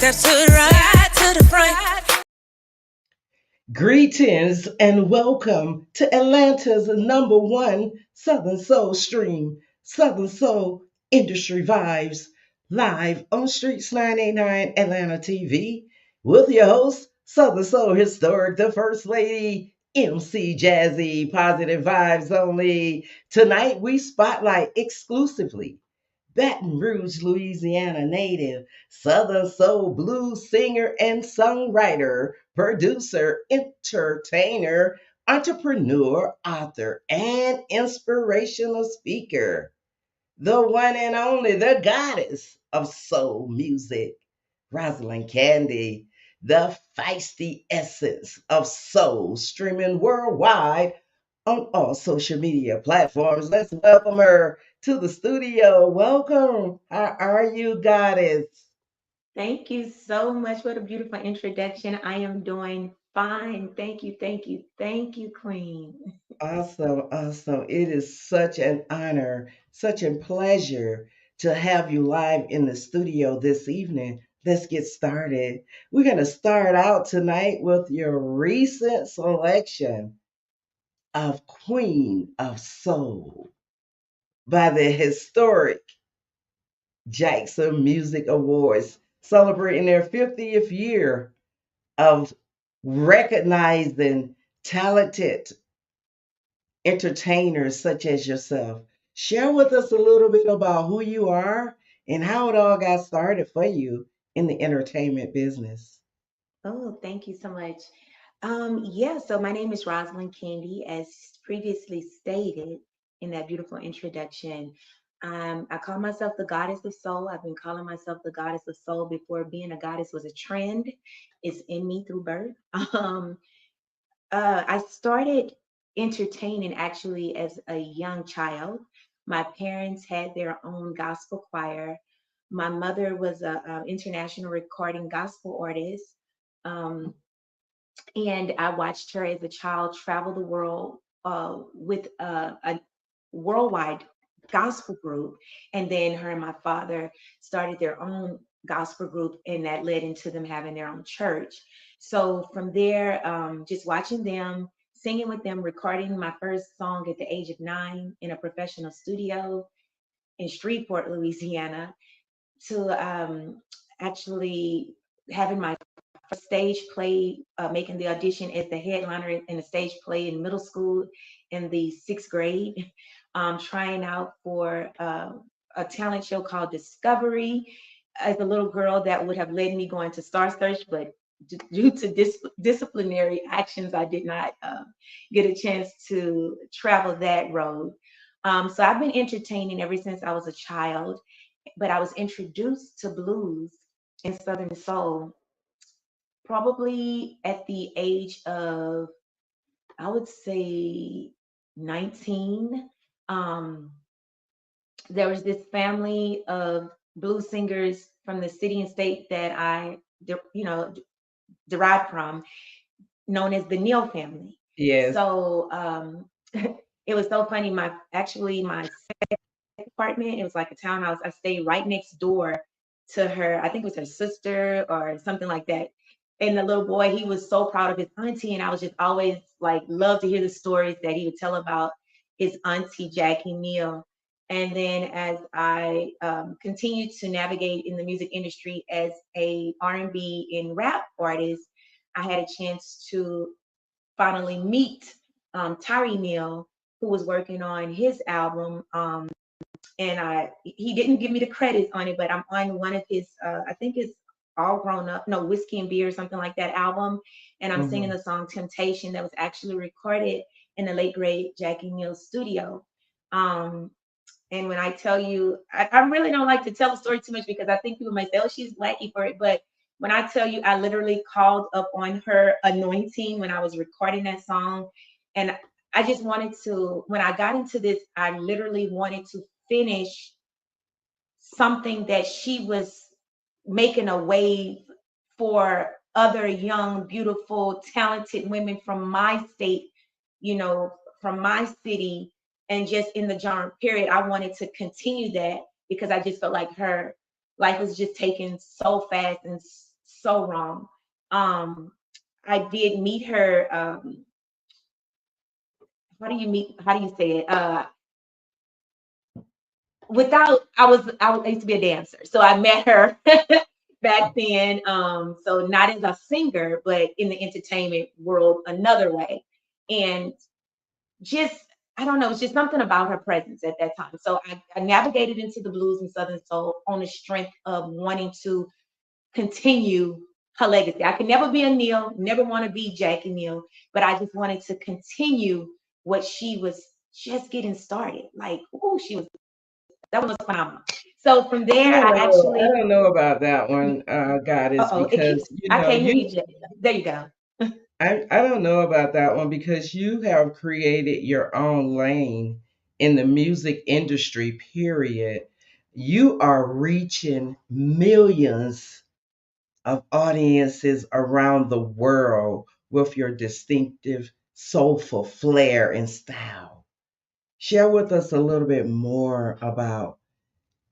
steps to the right, to the front. Greetings and welcome to Atlanta's #1 Southern Soul stream, Southern Soul Industry Vibes, live on STREETZ989 Atlanta TV with your host, Southern Soul Historic, the First Lady, EmCee Jazzy, Positive Vibes Only. Tonight we spotlight exclusively Baton Rouge, Louisiana native, Southern Soul blues singer and songwriter, producer, entertainer, entrepreneur, author, and inspirational speaker. The one and only, the goddess of soul music, Rosalyn Candy, the feisty essence of soul, streaming worldwide on all social media platforms. Let's welcome her to the studio. Welcome. How are you, goddess? Thank you so much for the beautiful introduction. I am doing fine. Thank you, thank you, thank you, Queen. Awesome, awesome. It is such an honor, such a pleasure to have you live in the studio this evening. Let's get started. We're going to start out tonight with your recent selection of Queen of Soul by the historic Jackson Music Awards, celebrating their 50th year of recognizing talented entertainers such as yourself. Share with us a little bit about who you are and how it all got started for you in the entertainment business. Oh, thank you so much. Yeah, so my name is Rosalyn Candy, as previously stated in that beautiful introduction. I call myself the goddess of soul. I've been calling myself the goddess of soul before being a goddess was a trend. It's in me through birth. Um, I started entertaining actually as a young child. My parents had their own gospel choir. My mother was a international recording gospel artist. Um, and I watched her as a child travel the world with a worldwide gospel group. And then her and my father started their own gospel group, and that led into them having their own church. So from there, just watching them, singing with them, recording my first song at the age of 9 in a professional studio in Shreveport, Louisiana, to actually having my stage play, making the audition as the headliner in a stage play in middle school in the 6th grade, trying out for a talent show called Discovery as a little girl that would have led me going to Star Search, but due to disciplinary actions, I did not get a chance to travel that road. So I've been entertaining ever since I was a child, but I was introduced to blues and Southern Soul probably at the age of, I would say, 19. Um, there was this family of blues singers from the city and state that I, derived from, known as the Neal family. Yes. So it was so funny. My apartment, it was like a townhouse. I stayed right next door to her. I think it was her sister or something like that. And the little boy, he was so proud of his auntie, and I was just always like love to hear the stories that he would tell about his auntie Jackie Neal. And then as I continued to navigate in the music industry as a R&B and rap artist, I had a chance to finally meet Tyree Neal, who was working on his album. And he didn't give me the credits on it, but I'm on one of his I think it's All Grown Up, no, Whiskey and Beer, something like that album. And I'm singing Mhm. the song Temptation that was actually recorded in the late great Jackie Neal's studio. Um, and when I tell you, I really don't like to tell the story too much because I think people might say, oh, she's wacky for it. But when I tell you, I literally called up on her anointing when I was recording that song. And I just wanted to, when I got into this, I literally wanted to finish something that she was making a wave for other young, beautiful, talented women from my state, you know, from my city, and just in the genre period. I wanted to continue that because I just felt like her life was just taking so fast and so wrong. I did meet her. How do you say it? I used to be a dancer. So I met her back then. So not as a singer, but in the entertainment world another way. And just I don't know, it's just something about her presence at that time. So I navigated into the blues and southern soul on the strength of wanting to continue her legacy. I could never be a Neil, never want to be Jackie Neal, but I just wanted to continue what she was just getting started. Like, oh, that was phenomenal. So from there, I I actually, don't know about that one, Goddess, uh-oh, it keeps, because you I know can't hear you. you, Jay. There you go. I don't know about that one because you have created your own lane in the music industry. Period. You are reaching millions of audiences around the world with your distinctive, soulful flair and style. Share with us a little bit more about,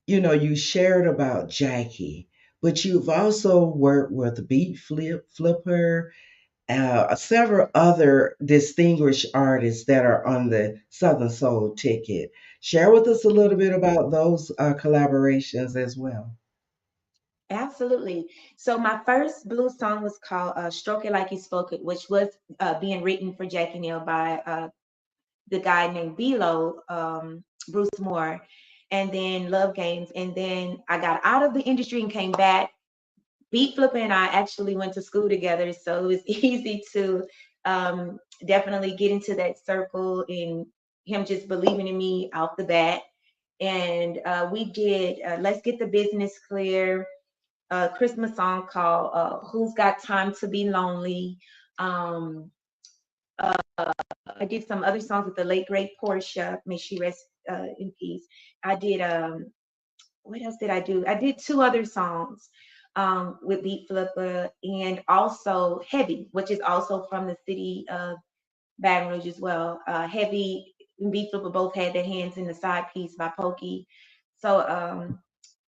you shared about Jackie, but you've also worked with Beat Flipper, several other distinguished artists that are on the Southern Soul ticket. Share with us a little bit about those collaborations as well. Absolutely. So my first blues song was called Stroke It Like You Spoke It, which was being written for Jackie Neal by the guy named Bilo, Bruce Moore, and then Love Games. And then I got out of the industry and came back. Beat Flipper and I actually went to school together, so it was easy to definitely get into that circle and him just believing in me out the bat. And we did Let's Get the Business Clear, a Christmas song called Who's Got Time to Be Lonely. Um, I did some other songs with the late great Portia. May she rest in peace. I did what else did I do? I did two other songs with Beat Flipper and also Heavy, which is also from the city of Baton Rouge as well. Heavy and Beat Flipper both had their hands in the side piece by Pokey. So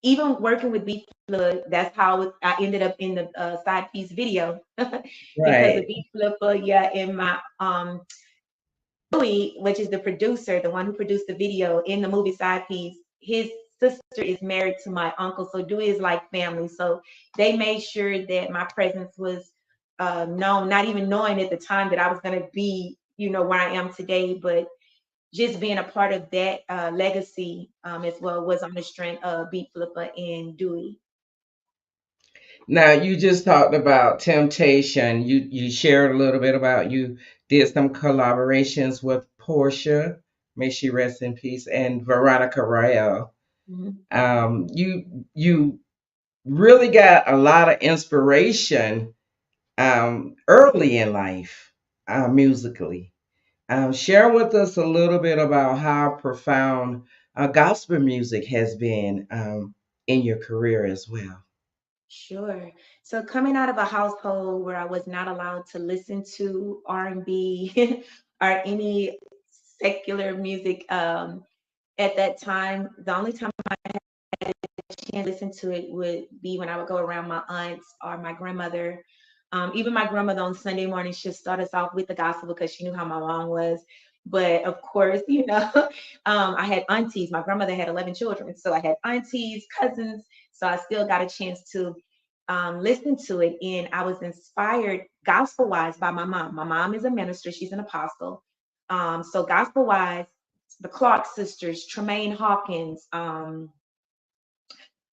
even working with Beat Flipper, that's how I ended up in the side piece video because of Right. Beat Flipper. Yeah, in my Louis, which is the producer, the one who produced the video in the movie Side Piece, his sister is married to my uncle. So Dewey is like family. So they made sure that my presence was known, not even knowing at the time that I was going to be, where I am today, but just being a part of that legacy as well was on the strength of Beat Flipper and Dewey. Now you just talked about Temptation. You shared a little bit about you did some collaborations with Portia, may she rest in peace, and Veronica Royale. Mhm. You really got a lot of inspiration early in life, musically. Share with us a little bit about how profound gospel music has been in your career as well. Sure. So coming out of a household where I was not allowed to listen to R&B or any secular music at that time, the only time and listen to it would be when I would go around my aunts or my grandmother. Even my grandmother on Sunday morning, she'll start us off with the gospel because she knew how my mom was. But of course, I had aunties. My grandmother had 11 children. So I had aunties, cousins. So I still got a chance to listen to it. And I was inspired gospel wise by my mom. My mom is a minister, she's an apostle. So gospel wise, the Clark sisters, Tremaine Hawkins,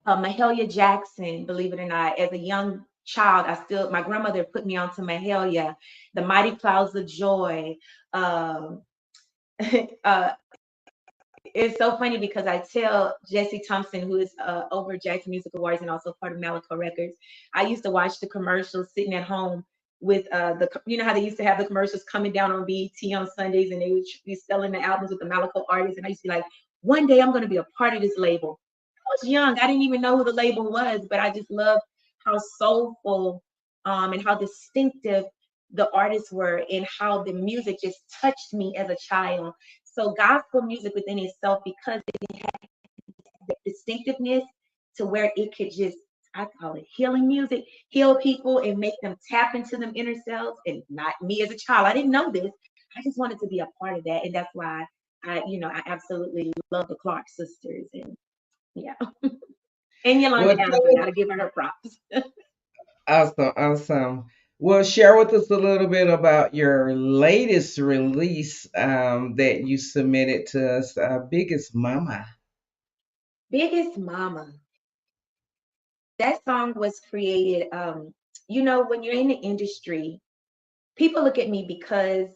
Mahalia Jackson, believe it or not, as a young child, my grandmother put me onto Mahalia, the Mighty Clouds of Joy. Um, uh, it's so funny because I tell Jesse Thompson, who is over Jackson Music Awards and also part of Malaco Records, I used to watch the commercials sitting at home with how they used to have the commercials coming down on BET on Sundays and they would be selling the albums with the Malaco artists. And I used to be like, one day I'm going to be a part of this label. I was young. I didn't even know who the label was, but I just loved how soulful and how distinctive the artists were and how the music just touched me as a child. So gospel music within itself, because it had the distinctiveness to where it could just I call it healing music, heal people and make them tap into them inner selves. And not me as a child, I didn't know this. I just wanted to be a part of that, and that's why I absolutely love the Clark sisters, and yeah, and Well, Yolanda tell Adams. I us, gotta give her her props. awesome, awesome. Well, share with us a little bit about your latest release that you submitted to us, Biggest Mama. Biggest Mama. That song was created. When you're in the industry, people look at me because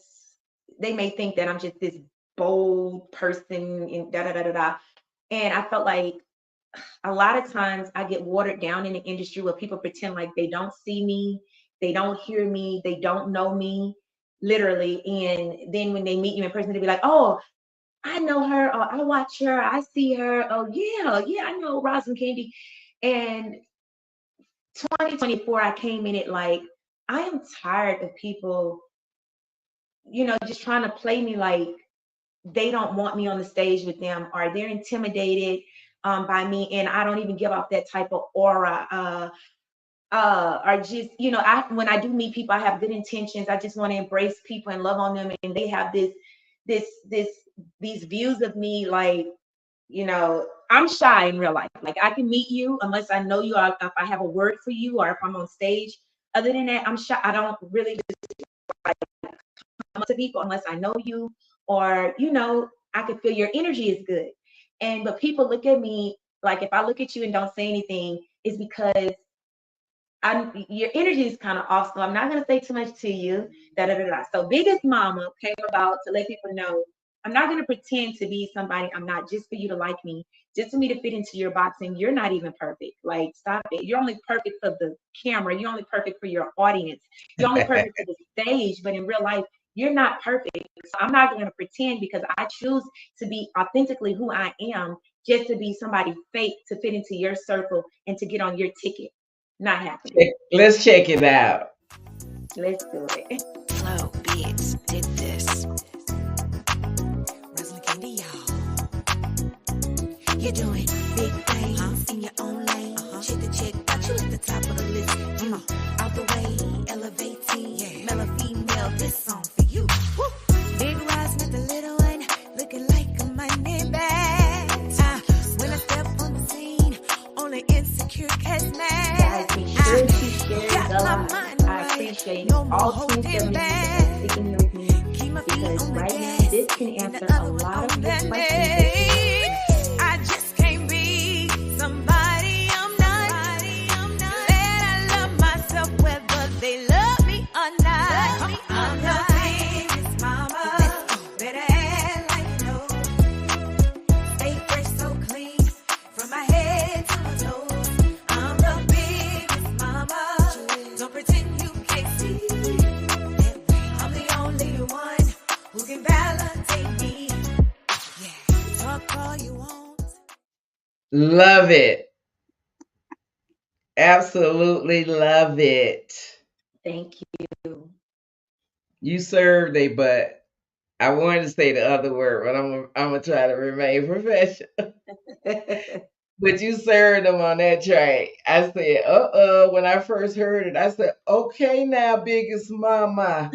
they may think that I'm just this bold person and da da da da da. And I felt like a lot of times I get watered down in the industry where people pretend like they don't see me, they don't hear me, they don't know me, literally. And then when they meet you in person, they be like, "Oh, I know her, or I watch her, I see her. Oh yeah, yeah, I know Rosalyn Candy." And 2024, I came in it like, I am tired of people, just trying to play me like they don't want me on the stage with them, or they're intimidated by me, and I don't even give off that type of aura. Or just, when I do meet people, I have good intentions. I just want to embrace people and love on them, and they have this, this, these views of me, like, I'm shy in real life. Like, I can meet you unless I know you, or if I have a word for you, or if I'm on stage. Other than that, I'm shy. I don't really to people unless I know you, or I can feel your energy is good. But people look at me like, if I look at you and don't say anything, it's because your energy is kind of off. So I'm not gonna say too much to you. Da da da da. So Biggest Mama came about to let people know I'm not gonna pretend to be somebody I'm not, just for you to like me, just for me to fit into your box. And you're not even perfect. Like, stop it. You're only perfect for the camera. You're only perfect for your audience. You're only perfect for the stage. But in real life, you're not perfect. So I'm not gonna pretend, because I choose to be authentically who I am, just to be somebody fake to fit into your circle and to get on your ticket. Not happening. Let's check it out. Let's do it. Flow beats did this. Rosalyn Candy, y'all. You're doing big things in your own lane. Check the check, got you at the top of the list. Out the way, elevating. Yeah. Male or female, this song for you. Woo. Big rise with the little one, looking like a money bag. When I step on the scene, only insecure cats mad. Guys, be sure to share the live. I appreciate all 27 people sticking here with me, because right now this can answer a lot of your questions. I just can't be somebody I'm not. That I love myself whether they love me or not. I'm the biggest mama. Better act like you know. Stay fresh, so clean, from my head to my toes. I'm the biggest mama. Don't pretend you can't see. I'm the only one who can validate me. Yeah, talk all you want. Love it. Absolutely love it. Thank you. You served a butt. I wanted to say the other word, but I'm gonna try to remain professional. But you served them on that track. I said, when I first heard it, I said, okay now, Biggest Mama.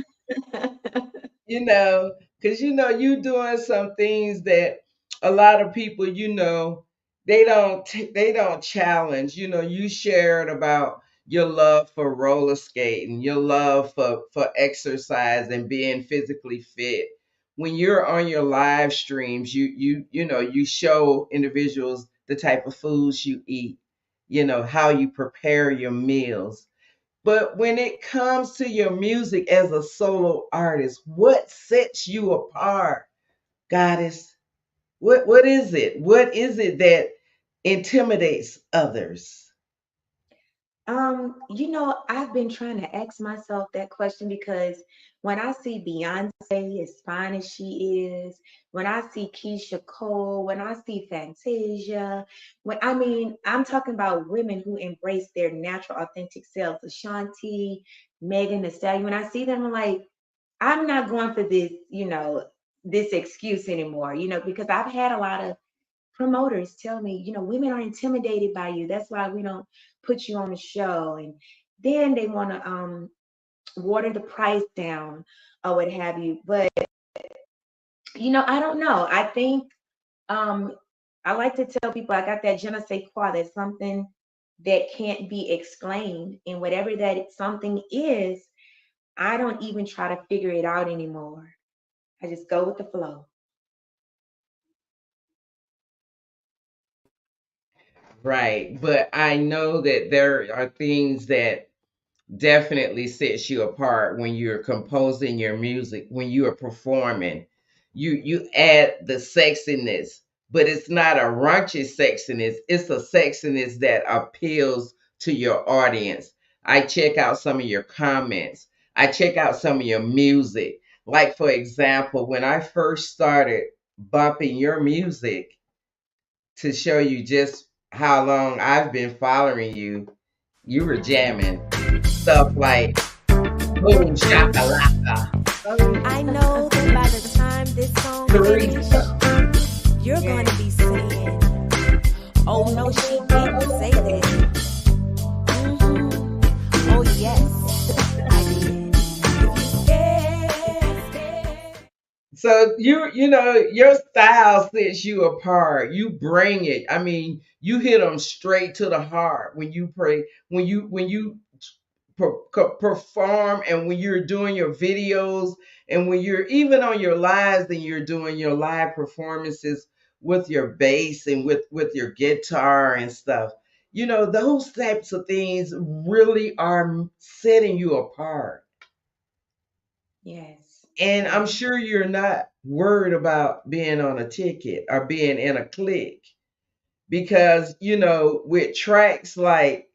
Because you doing some things that a lot of people, they don't challenge. You shared about your love for roller skating, your love for exercise and being physically fit. When you're on your live streams, you show individuals the type of foods you eat, how you prepare your meals. But when it comes to your music as a solo artist, what sets you apart, Goddess? What is it? What is it that intimidates others? I've been trying to ask myself that question, because when I see Beyonce, as fine as she is, when I see Keisha Cole, when I see Fantasia, I'm talking about women who embrace their natural, authentic selves, Ashanti, Megan Thee Stallion. When I see them, I'm like, I'm not going for this, this excuse anymore, because I've had a lot of promoters tell me, women are intimidated by you. That's why we don't put you on the show. And then they want to water the price down or what have you. But I don't know. I think I like to tell people I got that je ne sais quoi. There's something that can't be explained, and whatever that something is, I don't even try to figure it out anymore. I just go with the flow. Right. But I know that there are things that definitely sets you apart when you're composing your music, when you are performing. You add the sexiness, but it's not a raunchy sexiness. It's a sexiness that appeals to your audience. I check out some of your comments. I check out some of your music. Like for example, when I first started bumping your music, to show you just how long I've been following you, you were jamming stuff like boom shakalaka. I know that by the time this song finishes, you're going to be saying, oh no, she didn't say that. Oh yes, I did. So you know your style sets you apart. You bring it. I mean, you hit them straight to the heart when you pray, when you perform, and when you're doing your videos, and when you're even on your lives and you're doing your live performances with your bass and with your guitar and stuff. You know, those types of things really are setting you apart. Yes. And I'm sure you're not worried about being on a ticket or being in a clique, because, you know, with tracks like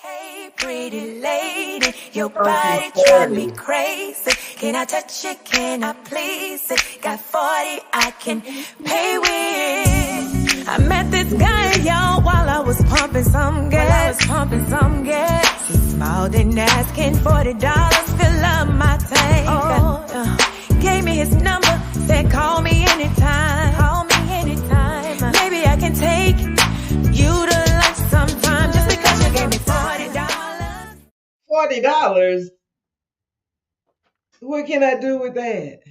Hey, pretty lady, your Something body drive me 40. crazy. Can I touch it? Can I please it? Got 40 I can pay with. I met this guy, y'all, while I was pumping some gas. He smiled and asking $40, fill up my tank. Gave me his number, said call me anytime. Maybe I can take you to lunch sometime just because you gave me $40. $40. What can I do with that?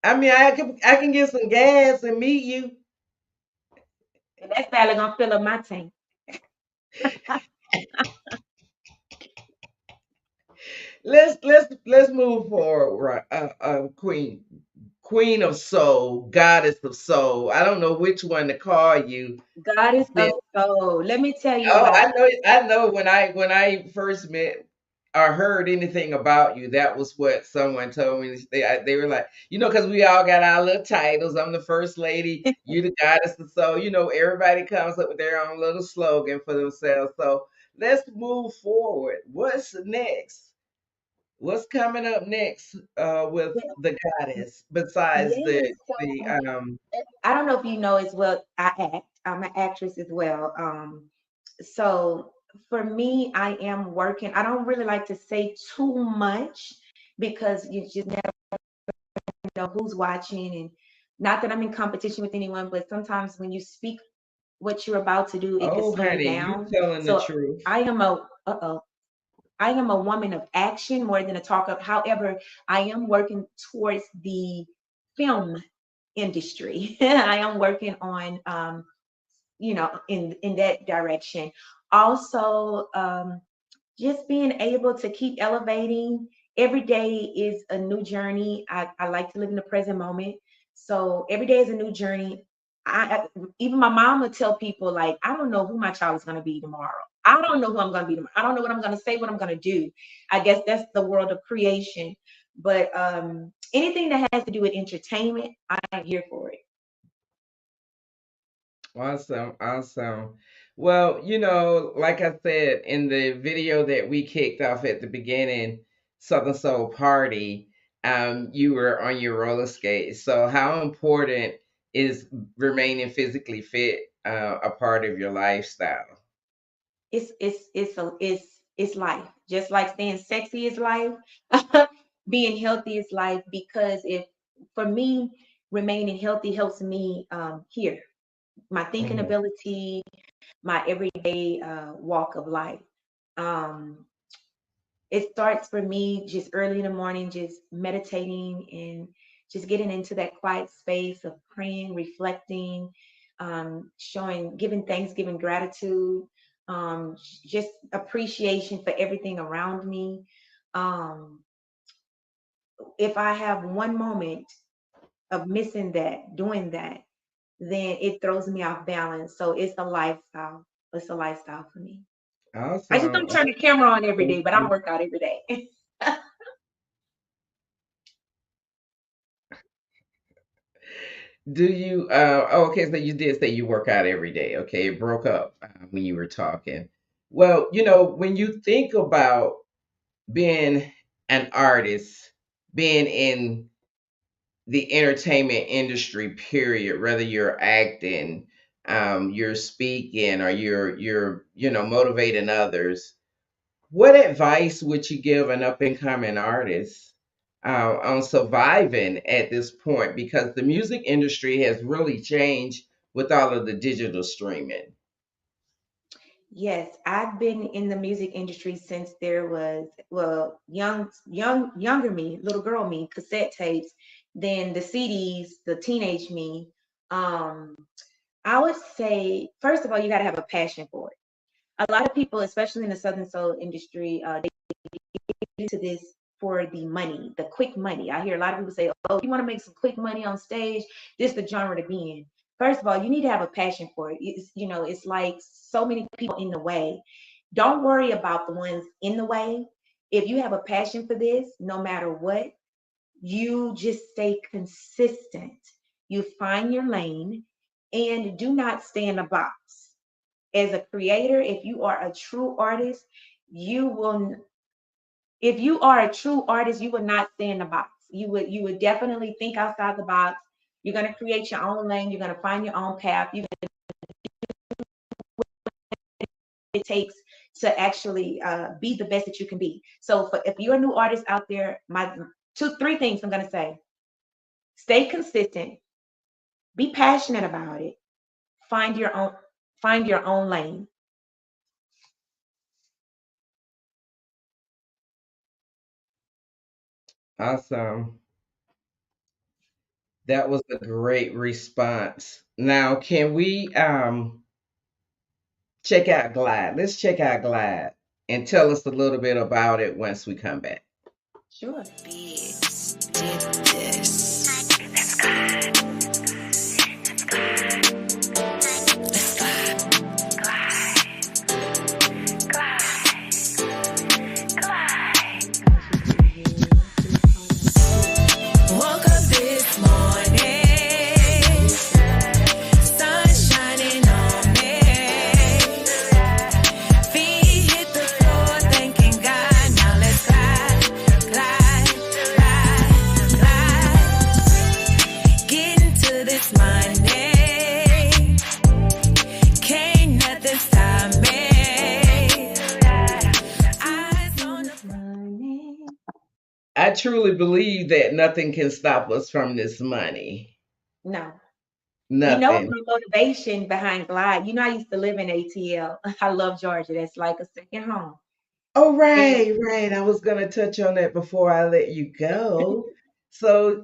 I mean, I can get some gas and meet you. And that's probably gonna fill up my tank. Let's move forward, right? Queen of Soul, Goddess of Soul. I don't know which one to call you. Goddess of soul. Let me tell you Oh, why. I know when I first met or heard anything about you, that was what someone told me. They were like, because we all got our little titles. I'm the first lady, you the goddess of soul. Everybody comes up with their own little slogan for themselves. So let's move forward. What's next? What's coming up next with the goddess besides Yes, the so I don't know if you know as well, I act. I'm an actress as well. So for me, I am working. I don't really like to say too much because you just never know who's watching, and not that I'm in competition with anyone, but sometimes when you speak what you're about to do, it could Oh slow you honey, you down. telling the So truth. I am a I am a woman of action more than a talker. However, I am working towards the film industry. I am working on in that direction. Also, just being able to keep elevating. Every day is a new journey. I like to live in the present moment. So every day is a new journey. Even my mom would tell people, like, I don't know who my child is going to be tomorrow. I don't know who I'm going to be tomorrow. I don't know what I'm going to say, what I'm going to do. I guess that's the world of creation. But anything that has to do with entertainment, I'm here for it. Awesome, awesome. Well, like I said in the video that we kicked off at the beginning, Southern Soul Party, you were on your roller skates. So how important is remaining physically fit a part of your lifestyle? It's life. Just like staying sexy is life, being healthy is life. Because if for me, remaining healthy helps me here, my thinking Mhm. ability, my everyday walk of life. Um, it starts for me just early in the morning, just meditating and just getting into that quiet space of praying, reflecting, showing, giving thanks, giving gratitude, just appreciation for everything around me. Um, if I have one moment of missing that, doing that, then it throws me off balance. So it's a lifestyle. It's a lifestyle for me. I just Awesome. don't turn the camera on every day, but I'm Awesome. work out every day. Do you oh, okay, so you did say you work out every day. Okay, it broke up when you were talking. Well, when you think about being an artist, being in the entertainment industry, period, whether you're acting, you're speaking, or you're motivating others, what advice would you give an up and coming artist on surviving at this point? Because the music industry has really changed with all of the digital streaming. Yes, I've been in the music industry since there was, well, younger me, little girl me, cassette tapes, then the CDs, the teenage me. Um, I would say, first of all, you got to have a passion for it. A lot of people, especially in the Southern Soul industry, they get into this for the money, the quick money. I hear a lot of people say, "Oh, you want to make some quick money on stage? This is the genre to be in." First of all, you need to have a passion for it. It's like so many people in the way. Don't worry about the ones in the way. If you have a passion for this, no matter what, you just stay consistent. You find your lane and do not stay in a box. As a creator, if you are a true artist, you will if you are a true artist, you would not stay in the box. You would definitely think outside the box. You're going to create your own lane. You're going to find your own path. It takes to actually be the best that you can be. So if you're a new artist out there, my three things I'm going to say: stay consistent, be passionate about it, find your own find your own lane. Awesome. That was a great response. Now, can we check out Glide? Let's check out Glide and tell us a little bit about it once we come back. Sure. Woke up this morning, sun shining on me. Feet hit the floor, thanking God. Now let's glide, glide, glide, glide. Get into this money. Can't nothing stop me. Eyes on the I truly believe that nothing can stop us from this money. No. Nothing. My motivation behind Glide. I used to live in ATL. I love Georgia. That's like a second home. Oh, And right, right. I was going to touch on that before I let you go. So,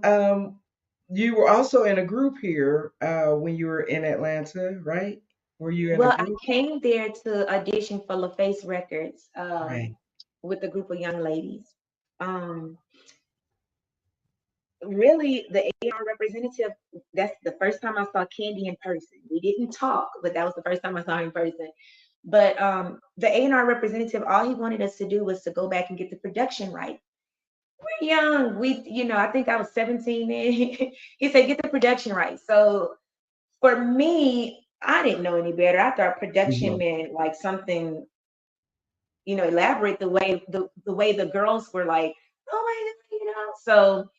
you were also in a group here when you were in Atlanta, right? Were you in a well, I group? came there to audition for LaFace Records Right. with a group of young ladies. Um, Really, the A&R representative, that's the first time I saw Candy in person. We didn't talk, but that was the first time I saw her in person. But the A&R representative, all he wanted us to do was to go back and get the production right. We're young. I think I was 17 then. He said, get the production right. So for me, I didn't know any better. I thought production Mhm. meant like something, elaborate the way the girls were like, oh my God. So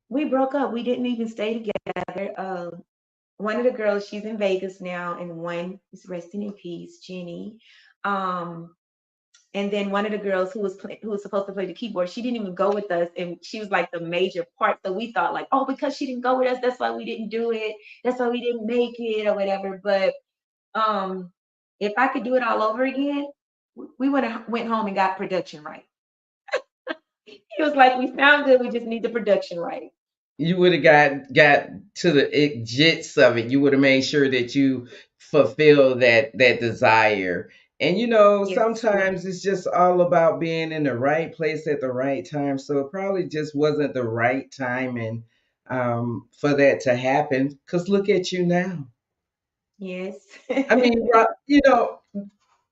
we broke up. We didn't even stay together. One of the girls, she's in Vegas now, and one is resting in peace, Jenny. Um, And then one of the girls who was supposed to play the keyboard, she didn't even go with us, and she was like the major part. So we thought like, oh, because she didn't go with us, that's why we didn't do it. That's why we didn't make it or whatever. But um, if I could do it all over again, we would have went home and got production right. He was like, we sound good, we just need the production right. You would have got to the gist of it. You would have made sure that you fulfill that desire. And Yes. sometimes it's just all about being in the right place at the right time. So it probably just wasn't the right timing for that to happen. Because look at you now. Yes. I mean,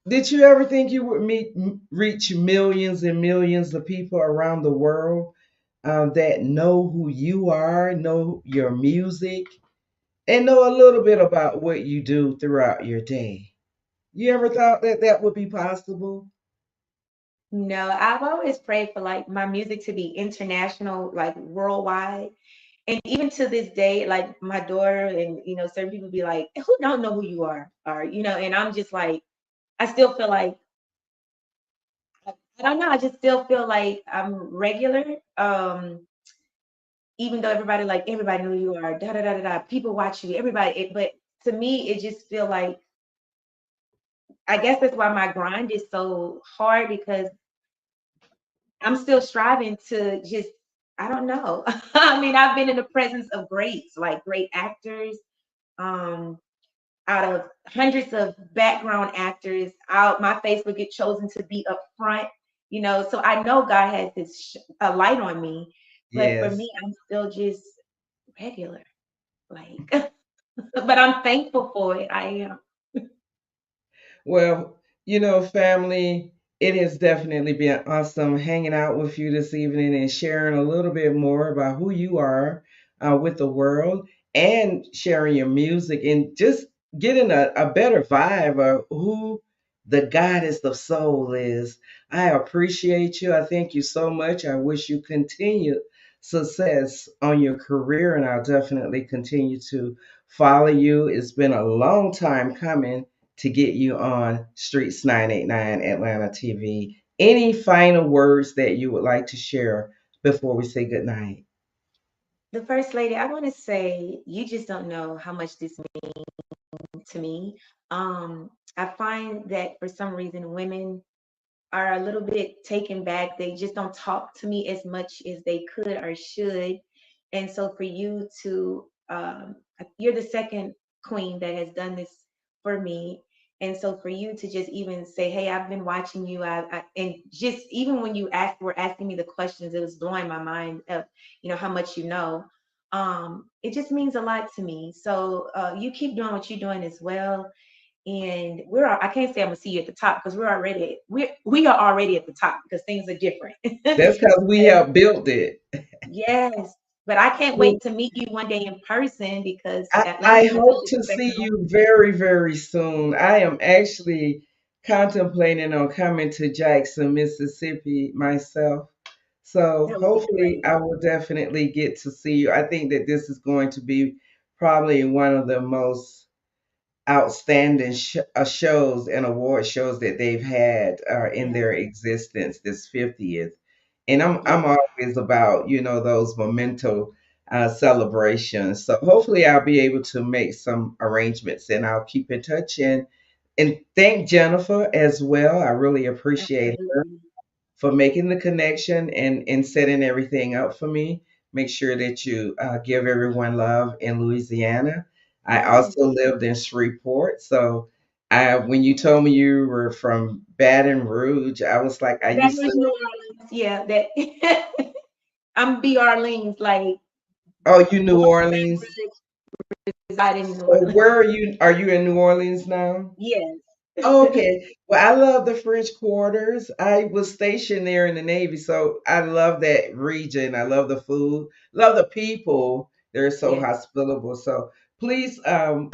did you ever think you would reach millions and millions of people around the world that know who you are, know your music, and know a little bit about what you do throughout your day? You ever thought that that would be possible? No, I've always prayed for like my music to be international, like worldwide. And even to this day, like my daughter and certain people be like, who don't know who you are? Or, and I'm just like, I still feel like I don't know, I just still feel like I'm regular. Even though everybody know who you are, da da da da da, people watch you, but to me, it just feel like I guess that's why my grind is so hard because I'm still striving to just, I don't know. I mean, I've been in the presence of greats, like great actors, um, out of hundreds of background actors. Out my face would get chosen to be up front, So I know God has a light on me, but for Yes. me, I'm still just regular, like. But I'm thankful for it. I am. Well, family, it has definitely been awesome hanging out with you this evening and sharing a little bit more about who you are with the world and sharing your music and just getting a better vibe of who the goddess of soul is. I appreciate you. I thank you so much. I wish you continued success on your career, and I'll definitely continue to follow you. It's been a long time coming to get you on Streets 989 Atlanta TV. Any final words that you would like to share before we say goodnight? The first lady, I want to say, you just don't know how much this means to me. I find that for some reason, women are a little bit taken back. They just don't talk to me as much as they could or should. And so for you to, you're the second queen that has done this for me. And so for you to just even say, hey, I've been watching you, and just even when were asking me the questions, it was blowing my mind of, how much you know. It just means a lot to me. So you keep doing what you're doing as well, and I can't say I'm gonna see you at the top because we are already at the top because things are different. That's because we And have built it. yes, but I can't Well, wait to meet you one day in person because I Atlanta is such hope a to see special. you very, very soon. I am actually contemplating on coming to Jackson, Mississippi myself. So That would be hopefully great. I will definitely get to see you. I think that this is going to be probably one of the most outstanding shows and award shows that they've had in Yeah, their existence, this 50th. And I'm yeah. always about those memento celebrations. So hopefully I'll be able to make some arrangements, and I'll keep in touch and thank Jennifer as well. I really appreciate Absolutely. for making the connection and setting everything up for me. Make sure that you give everyone love in Louisiana. I Yes. also lived in Shreveport. So when you told me you were from Baton Rouge, I was like, I Baton used Rouge, to, New Orleans. Yeah, that I'm B. Orleans, like oh, you New born Orleans. and reside in New So Orleans. where are you? Are you in New Orleans now? Yes. Okay. Well, I love the French Quarters. I was stationed there in the Navy, so I love that region. I love the food, love the people. They're so Yes. hospitable. So please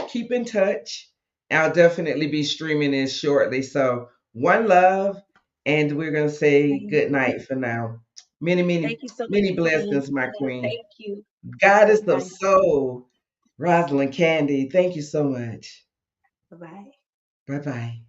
keep in touch. I'll definitely be streaming this shortly. So one love, and we're gonna say Same. good night for now. Many, many, Thank you so much, many Queen. blessings, my Yeah, queen. thank you. Goddess of Bye. soul, Rosalind Candy. Thank you so much. Bye. Bye bye.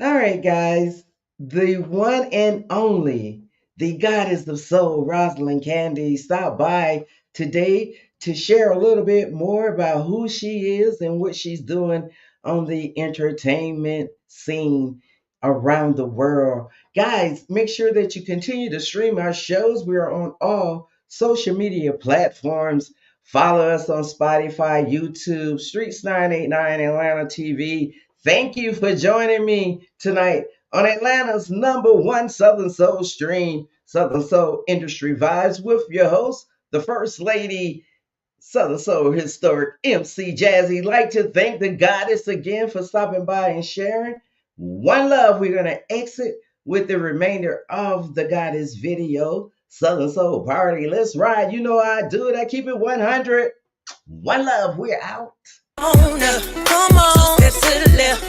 All right, guys. the one and only, the goddess of soul, Rosalyn Candy, stopped by today to share a little bit more about who she is and what she's doing on the entertainment scene around the world. Guys, make sure that you continue to stream our shows. We are on all social media platforms. Follow us on Spotify, YouTube, Streets989 Atlanta TV. Thank you for joining me tonight on Atlanta's #1 Southern Soul stream, Southern Soul Industry Vibes, with your host, the First Lady, Southern Soul Historic EmCee Jazzy. Like to thank the goddess again for stopping by and sharing. One love. We're going to exit with the remainder of the goddess video, Southern Soul Party. Let's ride. You know how I do it. I keep it 100. One love. We're out. Come on, steps to the left.